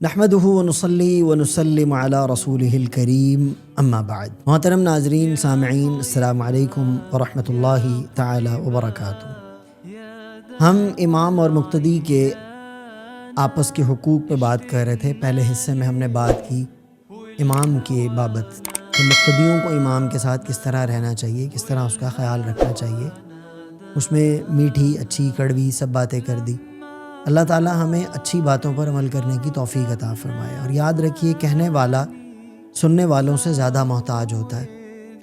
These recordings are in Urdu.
نحمدہ ونصلی ونسلم علی رسولہ الکریم اما بعد۔ محترم ناظرین سامعین، السلام علیکم ورحمۃ اللہ تعالی وبرکاتہ۔ ہم امام اور مقتدی کے آپس کے حقوق پہ بات کر رہے تھے۔ پہلے حصے میں ہم نے بات کی امام کے بابت کہ مقتدیوں کو امام کے ساتھ کس طرح رہنا چاہیے، کس طرح اس کا خیال رکھنا چاہیے۔ اس میں میٹھی اچھی کڑوی سب باتیں کر دی۔ اللہ تعالیٰ ہمیں اچھی باتوں پر عمل کرنے کی توفیق عطا فرمائے، اور یاد رکھیے کہنے والا سننے والوں سے زیادہ محتاج ہوتا ہے۔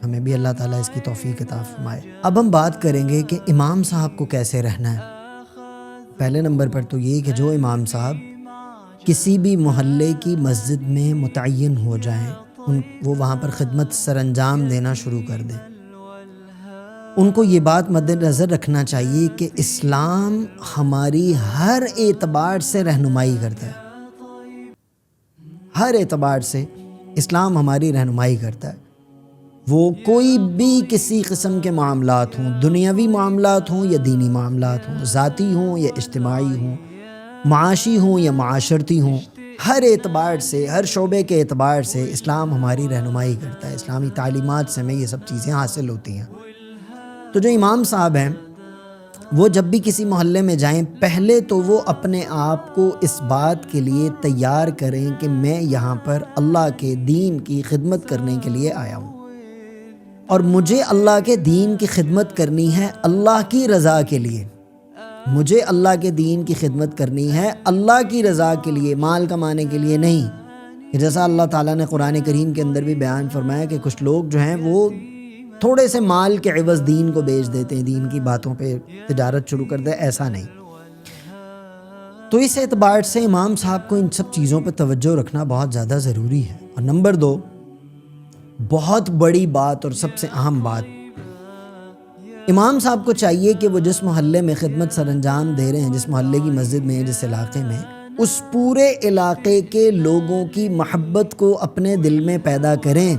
ہمیں بھی اللہ تعالیٰ اس کی توفیق عطا فرمائے۔ اب ہم بات کریں گے کہ امام صاحب کو کیسے رہنا ہے۔ پہلے نمبر پر تو یہ کہ جو امام صاحب کسی بھی محلے کی مسجد میں متعین ہو جائیں، وہ وہاں پر خدمت سر انجام دینا شروع کر دیں، ان کو یہ بات مد نظر رکھنا چاہیے کہ اسلام ہماری ہر اعتبار سے رہنمائی کرتا ہے۔ ہر اعتبار سے اسلام ہماری رہنمائی کرتا ہے۔ وہ کوئی بھی کسی قسم کے معاملات ہوں، دنیاوی معاملات ہوں یا دینی معاملات ہوں، ذاتی ہوں یا اجتماعی ہوں، معاشی ہوں یا معاشرتی ہوں، ہر اعتبار سے، ہر شعبے کے اعتبار سے اسلام ہماری رہنمائی کرتا ہے۔ اسلامی تعلیمات سے ہمیں یہ سب چیزیں حاصل ہوتی ہیں۔ تو جو امام صاحب ہیں وہ جب بھی کسی محلے میں جائیں، پہلے تو وہ اپنے آپ کو اس بات کے لیے تیار کریں کہ میں یہاں پر اللہ کے دین کی خدمت کرنے کے لیے آیا ہوں، اور مجھے اللہ کے دین کی خدمت کرنی ہے اللہ کی رضا کے لیے۔ مجھے اللہ کے دین کی خدمت کرنی ہے اللہ کی رضا کے لیے، مال کمانے کے لیے نہیں۔ جیسا اللہ تعالیٰ نے قرآن کریم کے اندر بھی بیان فرمایا کہ کچھ لوگ جو ہیں وہ تھوڑے سے مال کے عوض دین کو بیچ دیتے ہیں، دین کی باتوں پہ تجارت شروع کر دے، ایسا نہیں۔ تو اس اعتبار سے امام صاحب کو ان سب چیزوں پہ توجہ رکھنا بہت زیادہ ضروری ہے۔ اور نمبر 2، بہت بڑی بات اور سب سے اہم بات، امام صاحب کو چاہیے کہ وہ جس محلے میں خدمت سر انجام دے رہے ہیں، جس محلے کی مسجد میں، جس علاقے میں، اس پورے علاقے کے لوگوں کی محبت کو اپنے دل میں پیدا کریں۔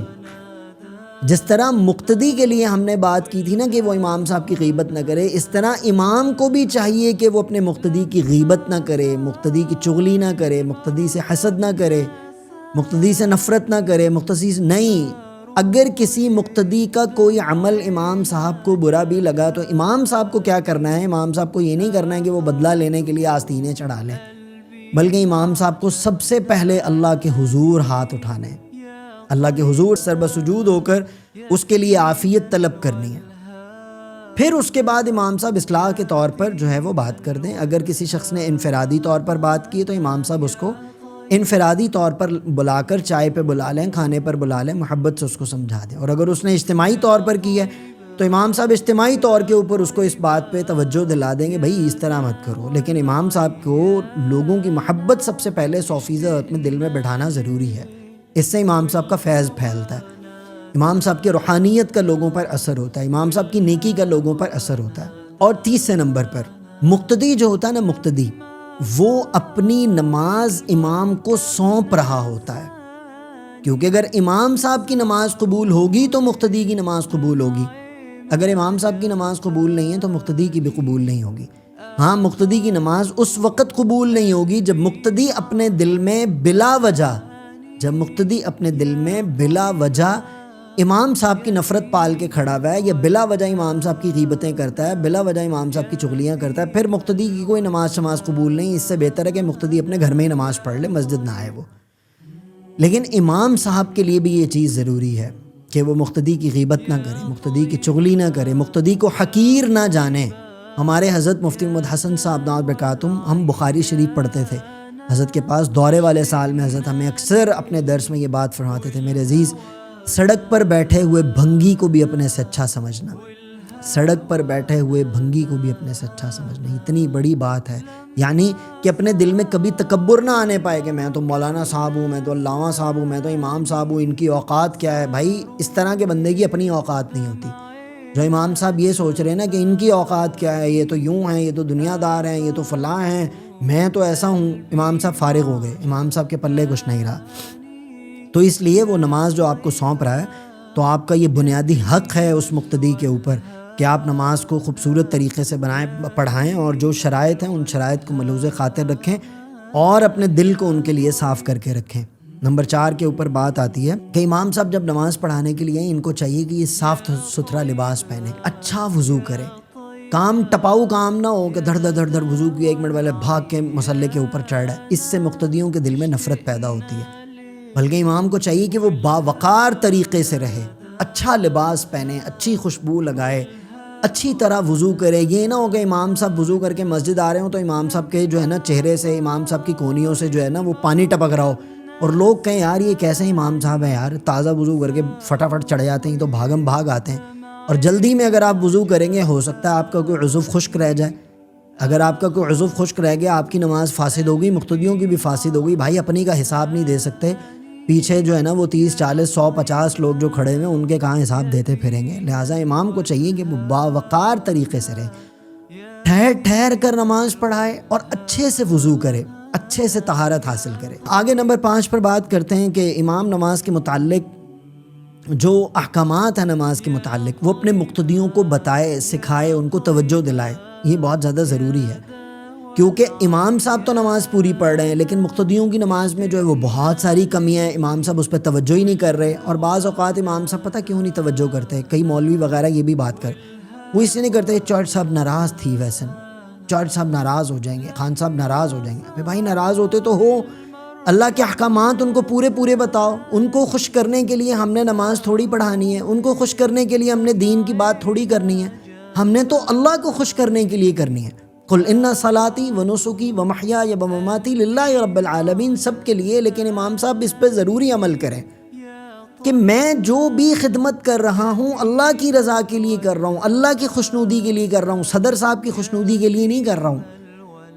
جس طرح مقتدی کے لیے ہم نے بات کی تھی نا کہ وہ امام صاحب کی غیبت نہ کرے، اس طرح امام کو بھی چاہیے کہ وہ اپنے مقتدی کی غیبت نہ کرے، مقتدی کی چغلی نہ کرے، مقتدی سے حسد نہ کرے، مقتدی سے نفرت نہ کرے، مقتدی سے نہیں۔ اگر کسی مقتدی کا کوئی عمل امام صاحب کو برا بھی لگا تو امام صاحب کو کیا کرنا ہے؟ امام صاحب کو یہ نہیں کرنا ہے کہ وہ بدلہ لینے کے لیے آستینیں چڑھا لیں، بلکہ امام صاحب کو سب سے پہلے اللہ کے حضور ہاتھ اٹھانے ہیں، اللہ کے حضور سربسجود ہو کر اس کے لیے عافیت طلب کرنی ہے۔ پھر اس کے بعد امام صاحب اصلاح کے طور پر جو ہے وہ بات کر دیں۔ اگر کسی شخص نے انفرادی طور پر بات کی تو امام صاحب اس کو انفرادی طور پر بلا کر چائے پہ بلا لیں، کھانے پر بلا لیں، محبت سے اس کو سمجھا دیں۔ اور اگر اس نے اجتماعی طور پر کی ہے تو امام صاحب اجتماعی طور کے اوپر اس کو اس بات پہ توجہ دلا دیں گے، بھائی اس طرح مت کرو۔ لیکن امام صاحب کو لوگوں کی محبت سب سے پہلے 100% اپنے دل میں بٹھانا ضروری ہے۔ اس سے امام صاحب کا فیض پھیلتا ہے، امام صاحب کی روحانیت کا لوگوں پر اثر ہوتا ہے، امام صاحب کی نیکی کا لوگوں پر اثر ہوتا ہے۔ اور تیسرے نمبر پر مقتدی جو ہوتا ہے نا، مقتدی وہ اپنی نماز امام کو سونپ رہا ہوتا ہے، کیونکہ اگر امام صاحب کی نماز قبول ہوگی تو مقتدی کی نماز قبول ہوگی، اگر امام صاحب کی نماز قبول نہیں ہے تو مقتدی کی بھی قبول نہیں ہوگی۔ ہاں، مقتدی کی نماز اس وقت قبول نہیں ہوگی جب مقتدی اپنے دل میں بلا وجہ امام صاحب کی نفرت پال کے کھڑا ہوا ہے، یا بلا وجہ امام صاحب کی غیبتیں کرتا ہے، بلا وجہ امام صاحب کی چغلیاں کرتا ہے، پھر مقتدی کی کوئی نماز قبول نہیں۔ اس سے بہتر ہے کہ مقتدی اپنے گھر میں ہی نماز پڑھ لے، مسجد نہ آئے وہ۔ لیکن امام صاحب کے لیے بھی یہ چیز ضروری ہے کہ وہ مقتدی کی غیبت نہ کرے، مقتدی کی چغلی نہ کرے، مقتدی کو حقیر نہ جانے۔ ہمارے حضرت مفتی محمد حسن صاحب دامت برکاتہم، ہم بخاری شریف پڑھتے تھے حضرت کے پاس، دورے والے سال میں حضرت ہمیں اکثر اپنے درس میں یہ بات فرماتے تھے، میرے عزیز، سڑک پر بیٹھے ہوئے بھنگی کو بھی اپنے سے اچھا سمجھنا، سڑک پر بیٹھے ہوئے بھنگی کو بھی اپنے سے اچھا سمجھنا، اتنی بڑی بات ہے۔ یعنی کہ اپنے دل میں کبھی تکبر نہ آنے پائے کہ میں تو مولانا صاحب ہوں، میں تو علامہ صاحب ہوں، میں تو امام صاحب ہوں، ان کی اوقات کیا ہے۔ بھائی، اس طرح کے بندے کی اپنی اوقات نہیں ہوتی۔ جو امام صاحب یہ سوچ رہے ہیں نا کہ ان کی اوقات کیا ہے، یہ تو یوں ہیں، یہ تو دنیا دار ہیں، یہ تو فلاں ہیں، میں تو ایسا ہوں، امام صاحب فارغ ہو گئے، امام صاحب کے پلے کچھ نہیں رہا۔ تو اس لیے وہ نماز جو آپ کو سونپ رہا ہے، تو آپ کا یہ بنیادی حق ہے اس مقتدی کے اوپر کہ آپ نماز کو خوبصورت طریقے سے پڑھائیں، اور جو شرائط ہیں ان شرائط کو ملحوظ خاطر رکھیں، اور اپنے دل کو ان کے لیے صاف کر کے رکھیں۔ نمبر 4 کے اوپر بات آتی ہے کہ امام صاحب جب نماز پڑھانے کے لیے ان کو چاہیے کہ یہ صاف ستھرا لباس پہنے، اچھا وضو کرے، کام ٹپاؤ کام نہ ہو کہ دھڑ دھڑ دھڑ دھڑ وضو کیا 1 منٹ پہلے بھاگ کے مصلی کے اوپر چڑھ رہا ہے، اس سے مقتدیوں کے دل میں نفرت پیدا ہوتی ہے۔ بلکہ امام کو چاہیے کہ وہ باوقار طریقے سے رہے، اچھا لباس پہنے، اچھی خوشبو لگائے، اچھی طرح وضو کرے۔ یہ نہ ہو کہ امام صاحب وضو کر کے مسجد آ رہے ہوں تو امام صاحب کے جو ہے نا چہرے سے، امام صاحب کی کونیوں سے جو ہے نا وہ پانی ٹپک رہا ہو، اور لوگ کہیں یار یہ کیسے امام صاحب ہیں یار، تازہ وضو کر کے فٹافٹ چڑھ جاتے ہیں تو بھاگم بھاگ آتے ہیں۔ اور جلدی میں اگر آپ وضو کریں گے ہو سکتا ہے آپ کا کوئی عضو خشک رہ جائے، اگر آپ کا کوئی عضو خشک رہ گیا آپ کی نماز فاسد ہوگی، مقتدیوں کی بھی فاسد ہوگی۔ بھائی اپنی کا حساب نہیں دے سکتے، پیچھے جو ہے نا وہ 30 40 100 50 لوگ جو کھڑے ہوئے ہیں ان کے کہاں حساب دیتے پھریں گے۔ لہٰذا امام کو چاہیے کہ وہ باوقار طریقے سے رہے، ٹھہر ٹھہر کر نماز پڑھائے اور اچھے سے وضو کرے، اچھے سے طہارت حاصل کرے۔ آگے نمبر 5 پر بات کرتے ہیں کہ امام نماز کے متعلق جو احکامات ہیں نماز کے متعلق وہ اپنے مقتدیوں کو بتائے، سکھائے، ان کو توجہ دلائے۔ یہ بہت زیادہ ضروری ہے، کیونکہ امام صاحب تو نماز پوری پڑھ رہے ہیں لیکن مقتدیوں کی نماز میں جو ہے وہ بہت ساری کمیاں ہیں، امام صاحب اس پہ توجہ ہی نہیں کر رہے۔ اور بعض اوقات امام صاحب پتہ کیوں نہیں توجہ کرتے، کئی مولوی وغیرہ یہ بھی بات کر وہ اس لیے نہیں کرتے، چرچ صاحب ناراض تھی، ویسے چرچ صاحب ناراض ہو جائیں گے، خان صاحب ناراض ہو جائیں گے۔ بھائی ناراض ہوتے تو ہو، اللہ کے احکامات ان کو پورے بتاؤ۔ ان کو خوش کرنے کے لیے ہم نے نماز تھوڑی پڑھانی ہے، ان کو خوش کرنے کے لیے ہم نے دین کی بات تھوڑی کرنی ہے، ہم نے تو اللہ کو خوش کرنے کے لیے کرنی ہے۔ قل ان صلاتی و نسکی و محیای و مماتی للہ رب العالمین، سب کے لیے۔ لیکن امام صاحب اس پہ ضروری عمل کریں کہ میں جو بھی خدمت کر رہا ہوں اللہ کی رضا کے لیے کر رہا ہوں، اللہ کی خوشنودی کے لیے کر رہا ہوں، صدر صاحب کی خوشنودی کے لیے نہیں کر رہا ہوں،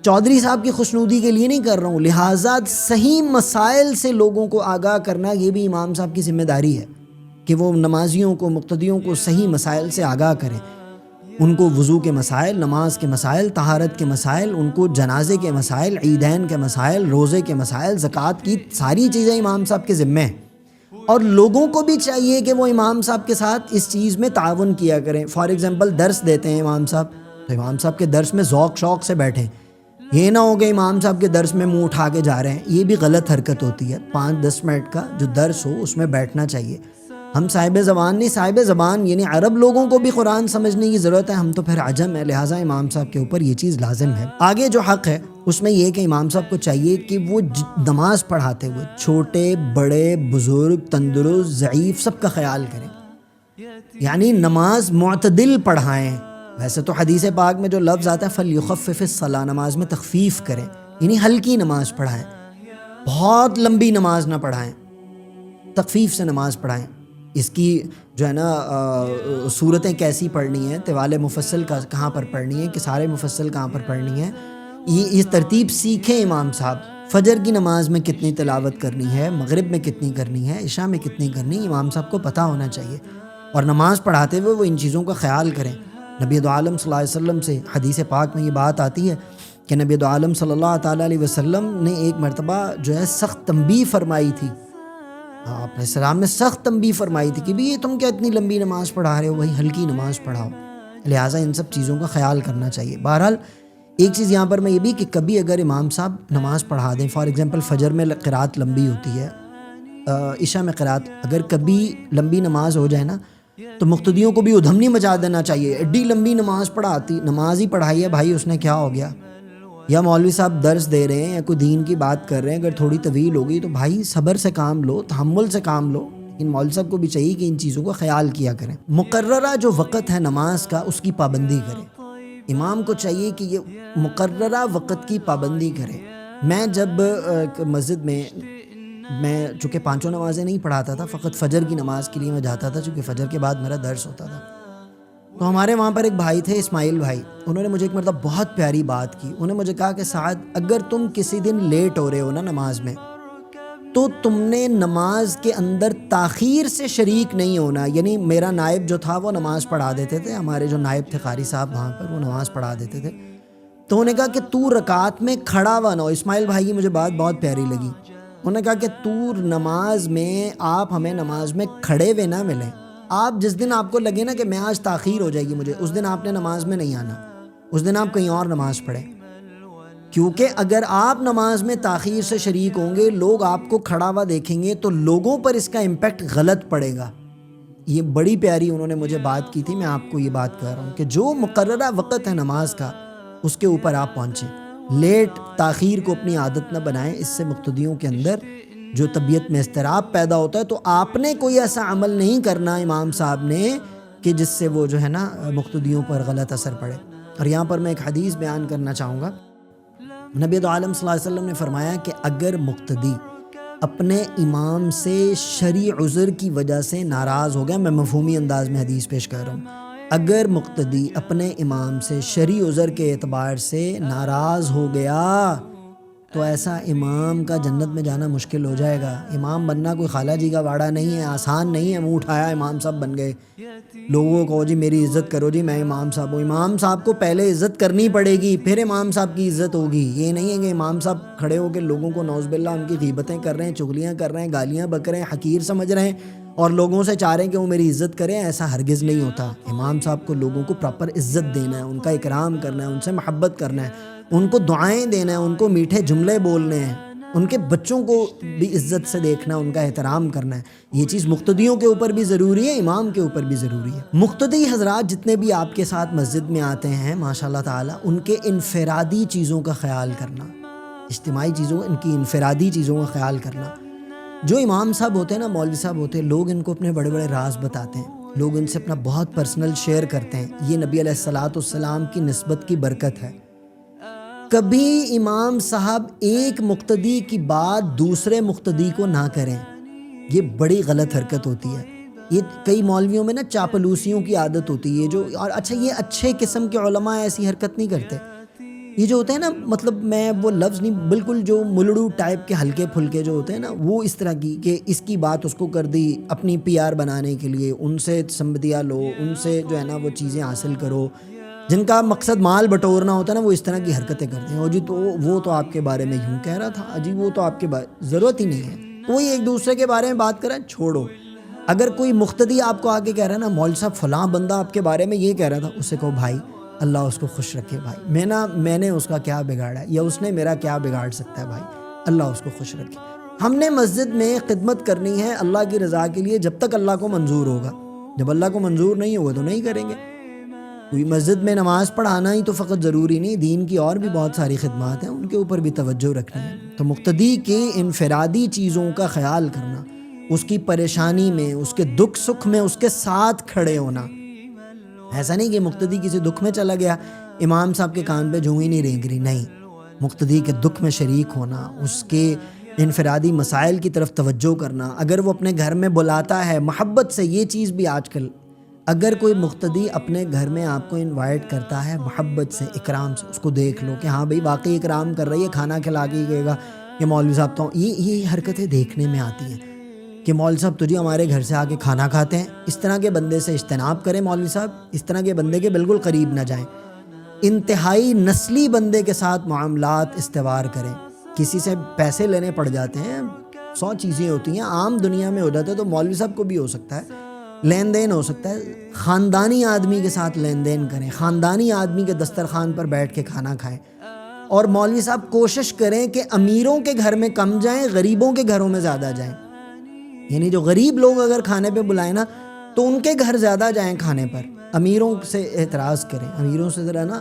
چودھری صاحب کی خوشنودی کے لیے نہیں کر رہا ہوں۔ لہٰذا صحیح مسائل سے لوگوں کو آگاہ کرنا یہ بھی امام صاحب کی ذمہ داری ہے کہ وہ نمازیوں کو، مقتدیوں کو صحیح مسائل سے آگاہ کریں، ان کو وضو کے مسائل، نماز کے مسائل، طہارت کے مسائل، ان کو جنازے کے مسائل، عیدین کے مسائل، روزے کے مسائل، زکوٰۃ کی ساری چیزیں امام صاحب کے ذمہ ہیں۔ اور لوگوں کو بھی چاہیے کہ وہ امام صاحب کے ساتھ اس چیز میں تعاون کیا کریں۔ فار ایگزامپل درس دیتے ہیں امام صاحب، تو امام صاحب کے درس میں ذوق شوق سے بیٹھیں، یہ نہ ہو کہ امام صاحب کے درس میں منہ اٹھا کے جا رہے ہیں، یہ بھی غلط حرکت ہوتی ہے۔ 5-10 منٹ کا جو درس ہو اس میں بیٹھنا چاہیے۔ ہم صاحب زبان نہیں، صاحب زبان یعنی عرب لوگوں کو بھی قرآن سمجھنے کی ضرورت ہے، ہم تو پھر عجم ہے، لہٰذا امام صاحب کے اوپر یہ چیز لازم ہے۔ آگے جو حق ہے اس میں یہ کہ امام صاحب کو چاہیے کہ وہ نماز پڑھاتے ہوئے چھوٹے بڑے بزرگ تندرست ضعیف سب کا خیال کریں، یعنی نماز معتدل پڑھائیں۔ ویسے تو حدیث پاک میں جو لفظ آتا ہے فَلْيُخَفِّفِ الصَّلَاةَ، نماز میں تخفیف کریں، یعنی ہلکی نماز پڑھائیں، بہت لمبی نماز نہ پڑھائیں، تخفیف سے نماز پڑھائیں۔ اس کی جو ہے نا صورتیں کیسی پڑھنی ہیں، طوال مفصل کہاں پر پڑھنی ہے، کہ سارے مفصل کہاں پر پڑھنی ہے، یہ ترتیب سیکھیں امام صاحب۔ فجر کی نماز میں کتنی تلاوت کرنی ہے، مغرب میں کتنی کرنی ہے، عشاء میں کتنی کرنی ہے، امام صاحب کو پتہ ہونا چاہیے۔ اور نماز پڑھاتے ہوئے وہ ان چیزوں کا خیال کریں۔ نبی دو عالم صلی اللہ علیہ وسلم سے حدیث پاک میں یہ بات آتی ہے کہ نبی دو عالم صلی اللہ تعالیٰ علیہ وسلم نے ایک مرتبہ جو ہے سخت تنبیہ فرمائی تھی، آپ علیہ السلام نے سخت تنبیہ فرمائی تھی کہ بھی یہ تم کیا اتنی لمبی نماز پڑھا رہے ہو، وہی ہلکی نماز پڑھاؤ۔ لہٰذا ان سب چیزوں کا خیال کرنا چاہیے۔ بہرحال ایک چیز یہاں پر میں یہ بھی کہ کبھی اگر امام صاحب نماز پڑھا دیں، فار ایگزامپل فجر میں قرات لمبی ہوتی ہے، عشاء میں قرات اگر کبھی لمبی نماز ہو جائے نا تو مقتدیوں کو بھی ادھمنی مچا دینا چاہیے، ایڈی لمبی نماز پڑھاتی، نماز ہی پڑھائی ہے بھائی، اس نے کیا ہو گیا؟ یا مولوی صاحب درس دے رہے ہیں یا کوئی دین کی بات کر رہے ہیں، اگر تھوڑی طویل ہو گئی تو بھائی صبر سے کام لو، تحمل سے کام لو۔ لیکن مولوی صاحب کو بھی چاہیے کہ ان چیزوں کا خیال کیا کریں۔ مقررہ جو وقت ہے نماز کا اس کی پابندی کریں، امام کو چاہیے کہ یہ مقررہ وقت کی پابندی کریں۔ میں جب مسجد میں چونکہ 5 نمازیں نہیں پڑھاتا تھا، فقط فجر کی نماز کے لیے میں جاتا تھا، چونکہ فجر کے بعد میرا درس ہوتا تھا، تو ہمارے وہاں پر ایک بھائی تھے اسماعیل بھائی، انہوں نے مجھے ایک مرتبہ بہت پیاری بات کی۔ انہوں نے مجھے کہا کہ سعد اگر تم کسی دن لیٹ ہو رہے ہو نا نماز میں تو تم نے نماز کے اندر تاخیر سے شریک نہیں ہونا، یعنی میرا نائب جو تھا وہ نماز پڑھا دیتے تھے، ہمارے جو نائب تھے قاری صاحب وہاں پر وہ نماز پڑھا دیتے تھے، تو انہوں نے کہا کہ تو رکعت میں کھڑا ہوا نہ ہو۔ اسماعیل بھائی کی مجھے بات بہت پیاری لگی، انہوں نے کہا کہ تو نماز میں آپ ہمیں نماز میں کھڑے ہوئے نہ ملیں، آپ جس دن آپ کو لگے نا کہ میں آج تاخیر ہو جائے گی مجھے، اس دن آپ نے نماز میں نہیں آنا، اس دن آپ کہیں اور نماز پڑھیں۔ کیونکہ اگر آپ نماز میں تاخیر سے شریک ہوں گے، لوگ آپ کو کھڑا ہوا دیکھیں گے تو لوگوں پر اس کا امپیکٹ غلط پڑے گا۔ یہ بڑی پیاری انہوں نے مجھے بات کی تھی، میں آپ کو یہ بات کہہ رہا ہوں کہ جو مقررہ وقت ہے نماز کا اس کے اوپر آپ پہنچیں، لیٹ تاخیر کو اپنی عادت نہ بنائیں۔ اس سے مقتدیوں کے اندر جو طبیعت میں اضطراب پیدا ہوتا ہے، تو آپ نے کوئی ایسا عمل نہیں کرنا امام صاحب نے کہ جس سے وہ جو ہے نا مقتدیوں پر غلط اثر پڑے۔ اور یہاں پر میں ایک حدیث بیان کرنا چاہوں گا۔ نبی عالم صلی اللہ علیہ وسلم نے فرمایا کہ اگر مقتدی اپنے امام سے شرعی عذر کی وجہ سے ناراض ہو گیا، میں مفہومی انداز میں حدیث پیش کر رہا ہوں، اگر مقتدی اپنے امام سے شرعی عذر کے اعتبار سے ناراض ہو گیا تو ایسا امام کا جنت میں جانا مشکل ہو جائے گا۔ امام بننا کوئی خالہ جی کا واڑہ نہیں ہے، آسان نہیں ہے، منہ اٹھایا امام صاحب بن گئے، لوگوں کو جی میری عزت کرو، جی میں امام صاحب ہوں۔ امام صاحب کو پہلے عزت کرنی پڑے گی، پھر امام صاحب کی عزت ہوگی۔ یہ نہیں ہے کہ امام صاحب کھڑے ہو کے لوگوں کو نعوذ باللہ ان کی غیبتیں کر رہے ہیں، چغلیاں کر رہے ہیں، گالیاں بک رہے ہیں، حقیر سمجھ رہے ہیں اور لوگوں سے چاہ رہے ہیں کہ وہ میری عزت کریں۔ ایسا ہرگز نہیں ہوتا۔ امام صاحب کو لوگوں کو پراپر عزت دینا ہے، ان کا اکرام کرنا ہے، ان سے محبت کرنا ہے، ان کو دعائیں دینا ہے، ان کو میٹھے جملے بولنے ہیں، ان کے بچوں کو بھی عزت سے دیکھنا ہے، ان کا احترام کرنا ہے۔ یہ چیز مقتدیوں کے اوپر بھی ضروری ہے، امام کے اوپر بھی ضروری ہے۔ مقتدی حضرات جتنے بھی آپ کے ساتھ مسجد میں آتے ہیں ماشاءاللہ تعالی، ان کے انفرادی چیزوں کا خیال کرنا، اجتماعی چیزوں، ان کی انفرادی چیزوں کا خیال کرنا۔ جو امام صاحب ہوتے ہیں نا، مولوی صاحب ہوتے ہیں، لوگ ان کو اپنے بڑے بڑے راز بتاتے ہیں، لوگ ان سے اپنا بہت پرسنل شیئر کرتے ہیں۔ یہ نبی علیہ الصلوۃ والسلام کی نسبت کی برکت ہے۔ کبھی امام صاحب ایک مقتدی کی بات دوسرے مقتدی کو نہ کریں، یہ بڑی غلط حرکت ہوتی ہے۔ یہ کئی مولویوں میں نا چاپلوسیوں کی عادت ہوتی ہے، جو اور اچھا یہ اچھے قسم کے علماء ایسی حرکت نہیں کرتے۔ یہ جو ہوتے ہیں نا، مطلب میں وہ لفظ نہیں، بالکل جو ملڑو ٹائپ کے ہلکے پھلکے جو ہوتے ہیں نا، وہ اس طرح کی کہ اس کی بات اس کو کر دی اپنی پی آر بنانے کے لیے، ان سے سمبدیا لو، ان سے جو ہے نا وہ چیزیں حاصل کرو، جن کا مقصد مال بٹورنا ہوتا ہے نا، وہ اس طرح کی حرکتیں کرتے ہیں۔ اور جی تو وہ تو آپ کے بارے میں یوں کہہ رہا تھا، جی وہ تو آپ کے ضرورت ہی نہیں ہے، کوئی ایک دوسرے کے بارے میں بات کریں، چھوڑو۔ اگر کوئی مقتدی آپ کو آگے کہہ رہا ہے نا، مولوی صاحب فلاں بندہ آپ کے بارے میں یہ کہہ رہا تھا، اسے کہو بھائی اللہ اس کو خوش رکھے، بھائی میں نے اس کا کیا بگاڑا ہے، یا اس نے میرا کیا بگاڑ سکتا ہے، بھائی اللہ اس کو خوش رکھے۔ ہم نے مسجد میں خدمت کرنی ہے اللہ کی رضا کے لیے، جب تک اللہ کو منظور ہوگا۔ جب اللہ کو منظور نہیں ہوگا تو نہیں کریں گے۔ کوئی مسجد میں نماز پڑھانا ہی تو فقط ضروری نہیں، دین کی اور بھی بہت ساری خدمات ہیں، ان کے اوپر بھی توجہ رکھنی ہے۔ تو مقتدی کے انفرادی چیزوں کا خیال کرنا، اس کی پریشانی میں، اس کے دکھ سکھ میں اس کے ساتھ کھڑے ہونا۔ ایسا نہیں کہ مقتدی کسی دکھ میں چلا گیا، امام صاحب کے کان پہ جوں ہی نہیں رینگ رہی، نہیں، مقتدی کے دکھ میں شریک ہونا، اس کے انفرادی مسائل کی طرف توجہ کرنا۔ اگر وہ اپنے گھر میں بلاتا ہے محبت سے، یہ چیز بھی آج کل، اگر کوئی مقتدی اپنے گھر میں آپ کو انوائٹ کرتا ہے محبت سے، اکرام سے، اس کو دیکھ لو کہ ہاں بھئی واقعی اکرام کر رہی ہے، کھانا کھلا کے کہے گا کہ مولوی صاحب تو یہ حرکتیں دیکھنے میں آتی ہیں کہ مولوی صاحب تو جی ہمارے گھر سے آ کے کھانا کھاتے ہیں۔ اس طرح کے بندے سے اجتناب کریں مولوی صاحب، اس طرح کے بندے کے بالکل قریب نہ جائیں۔ انتہائی نسلی بندے کے ساتھ معاملات استوار کریں۔ کسی سے پیسے لینے پڑ جاتے ہیں، 100 چیزیں ہوتی ہیں، عام دنیا میں ہو جاتا ہے، تو مولوی صاحب کو بھی ہو سکتا ہے، لین دین ہو سکتا ہے۔ خاندانی آدمی کے ساتھ لین دین کریں، خاندانی آدمی کے دسترخوان پر بیٹھ کے کھانا کھائیں۔ اور مولوی صاحب کوشش کریں کہ امیروں کے گھر میں کم جائیں، غریبوں کے گھروں میں زیادہ جائیں۔ یعنی جو غریب لوگ اگر کھانے پہ بلائیں نا، تو ان کے گھر زیادہ جائیں کھانے پر، امیروں سے اعتراض کریں، امیروں سے ذرا نا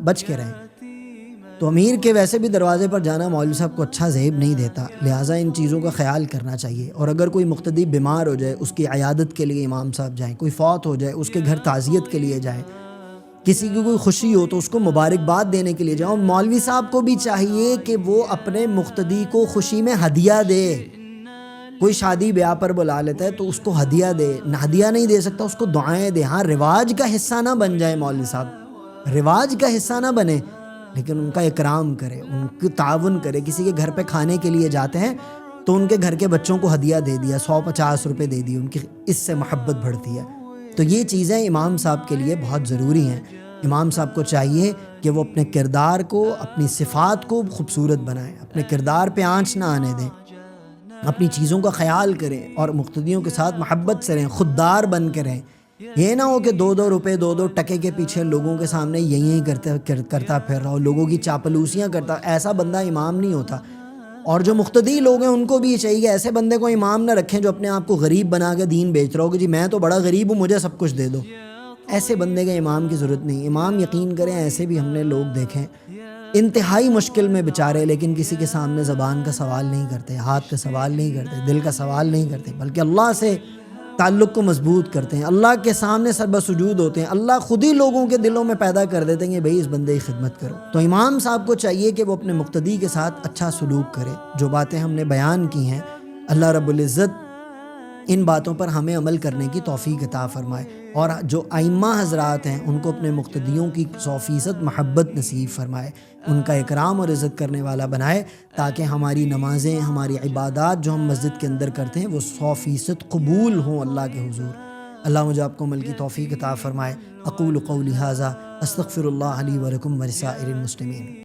بچ کے رہیں۔ تو امیر کے ویسے بھی دروازے پر جانا مولوی صاحب کو اچھا زیب نہیں دیتا، لہٰذا ان چیزوں کا خیال کرنا چاہیے۔ اور اگر کوئی مقتدی بیمار ہو جائے، اس کی عیادت کے لیے امام صاحب جائیں، کوئی فوت ہو جائے اس کے گھر تعزیت کے لیے جائیں، کسی کی کوئی خوشی ہو تو اس کو مبارکباد دینے کے لیے جاؤ۔ مولوی صاحب کو بھی چاہیے کہ وہ اپنے مقتدی کو خوشی میں ہدیہ دے۔ کوئی شادی بیاہ پر بلا لیتا ہے تو اس کو ہدیہ دے، ہدیہ نہیں دے سکتا اس کو دعائیں دے۔ ہاں رواج کا حصہ نہ بن جائے مولوی صاحب، رواج کا حصہ نہ بنے، لیکن ان کا اکرام کرے، ان کی تعاون کرے۔ کسی کے گھر پہ کھانے کے لیے جاتے ہیں تو ان کے گھر کے بچوں کو ہدیہ دے دیا، 150 روپے دے دی، ان کی اس سے محبت بڑھتی ہے۔ تو یہ چیزیں امام صاحب کے لیے بہت ضروری ہیں۔ امام صاحب کو چاہیے کہ وہ اپنے کردار کو، اپنی صفات کو خوبصورت بنائیں، اپنے کردار پہ آنچ نہ آنے دیں، اپنی چیزوں کا خیال کریں اور مقتدیوں کے ساتھ محبت سے رہیں، خوددار بن کے رہیں۔ یہ نہ ہو کہ 2-2 روپے 2-2 ٹکے کے پیچھے لوگوں کے سامنے یہی کرتا پھر رہا ہو، لوگوں کی چاپلوسیاں کرتا. ایسا بندہ امام نہیں ہوتا. اور جو مقتدی لوگ ہیں ان کو بھی یہ چاہیے کہ ایسے بندے کو امام نہ رکھیں جو اپنے آپ کو غریب بنا کے دین بیچ رہا ہو کہ جی میں تو بڑا غریب ہوں مجھے سب کچھ دے دو. ایسے بندے کے امام کی ضرورت نہیں. امام یقین کریں ایسے بھی ہم نے لوگ دیکھیں انتہائی مشکل میں بیچارے، لیکن کسی کے سامنے زبان کا سوال نہیں کرتے، ہاتھ کا سوال نہیں کرتے، دل کا سوال نہیں کرتے، بلکہ اللہ سے تعلق کو مضبوط کرتے ہیں، اللہ کے سامنے سر بسجود ہوتے ہیں. اللہ خود ہی لوگوں کے دلوں میں پیدا کر دیتے ہیں کہ بھئی اس بندے کی خدمت کرو. تو امام صاحب کو چاہیے کہ وہ اپنے مقتدی کے ساتھ اچھا سلوک کرے. جو باتیں ہم نے بیان کی ہیں اللہ رب العزت ان باتوں پر ہمیں عمل کرنے کی توفیق عطا فرمائے، اور جو ائمہ حضرات ہیں ان کو اپنے مقتدیوں کی 100% محبت نصیب فرمائے، ان کا اکرام اور عزت کرنے والا بنائے، تاکہ ہماری نمازیں، ہماری عبادات جو ہم مسجد کے اندر کرتے ہیں وہ 100% قبول ہوں اللہ کے حضور. اللہ مجھے آپ کو عمل کی توفیق عطا فرمائے. اقول قولی ھذا استغفر اللہ لی ولکم ولسائر المسلمین.